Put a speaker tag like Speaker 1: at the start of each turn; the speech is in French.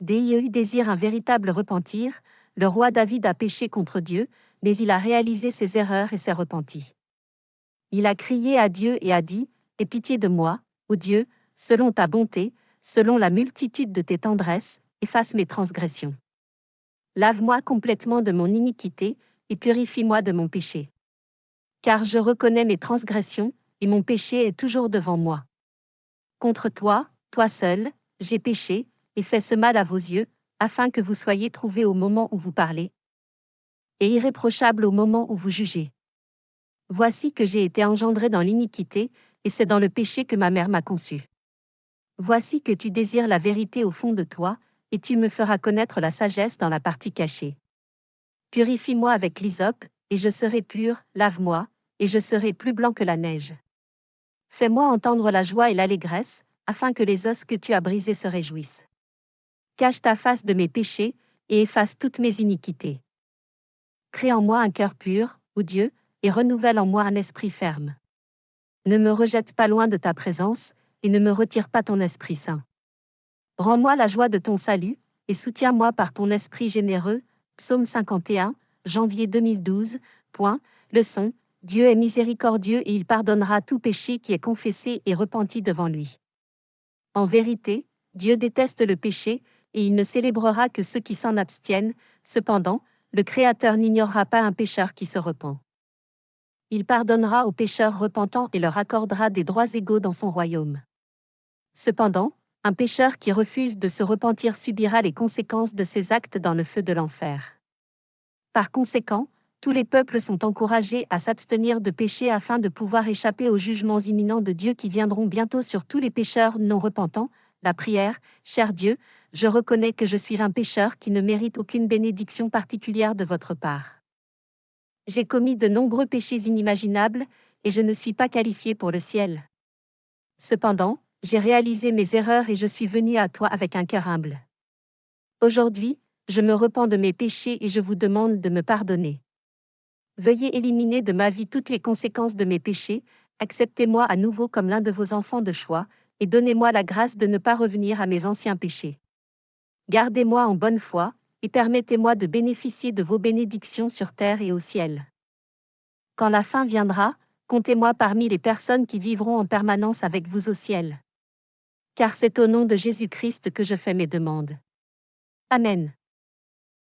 Speaker 1: Dieu désire un véritable repentir. Le roi David a péché contre Dieu, mais il a réalisé ses erreurs et s'est repenti. Il a crié à Dieu et a dit, « Aie pitié de moi, ô Dieu, selon ta bonté, selon la multitude de tes tendresses, efface mes transgressions. Lave-moi complètement de mon iniquité, et purifie-moi de mon péché. Car je reconnais mes transgressions, et mon péché est toujours devant moi. Contre toi, toi seul, j'ai péché, et fait ce mal à vos yeux, afin que vous soyez trouvés au moment où vous parlez, et irréprochables au moment où vous jugez. Voici que j'ai été engendré dans l'iniquité, et c'est dans le péché que ma mère m'a conçu. Voici que tu désires la vérité au fond de toi, et tu me feras connaître la sagesse dans la partie cachée. Purifie-moi avec l'hysope, et je serai pur, lave-moi, et je serai plus blanc que la neige. Fais-moi entendre la joie et l'allégresse, afin que les os que tu as brisés se réjouissent. Cache ta face de mes péchés, et efface toutes mes iniquités. Crée en moi un cœur pur, ô Dieu, et renouvelle en moi un esprit ferme. Ne me rejette pas loin de ta présence, et ne me retire pas ton Esprit Saint. Rends-moi la joie de ton salut, et soutiens-moi par ton esprit généreux. Psaume 51, janvier 2012. Leçon, Dieu est miséricordieux et il pardonnera tout péché qui est confessé et repenti devant lui. En vérité, Dieu déteste le péché, et il ne célébrera que ceux qui s'en abstiennent. Cependant, le Créateur n'ignorera pas un pécheur qui se repent. Il pardonnera aux pécheurs repentants et leur accordera des droits égaux dans son royaume. Cependant, un pécheur qui refuse de se repentir subira les conséquences de ses actes dans le feu de l'enfer. Par conséquent, tous les peuples sont encouragés à s'abstenir de pécher afin de pouvoir échapper aux jugements imminents de Dieu qui viendront bientôt sur tous les pécheurs non repentants. La prière, cher Dieu, je reconnais que je suis un pécheur qui ne mérite aucune bénédiction particulière de votre part. J'ai commis de nombreux péchés inimaginables, et je ne suis pas qualifié pour le ciel. Cependant, j'ai réalisé mes erreurs et je suis venu à toi avec un cœur humble. Aujourd'hui, je me repens de mes péchés et je vous demande de me pardonner. Veuillez éliminer de ma vie toutes les conséquences de mes péchés, acceptez-moi à nouveau comme l'un de vos enfants de choix, et donnez-moi la grâce de ne pas revenir à mes anciens péchés. Gardez-moi en bonne foi, et permettez-moi de bénéficier de vos bénédictions sur terre et au ciel. Quand la fin viendra, comptez-moi parmi les personnes qui vivront en permanence avec vous au ciel. Car c'est au nom de Jésus-Christ que je fais mes demandes. Amen.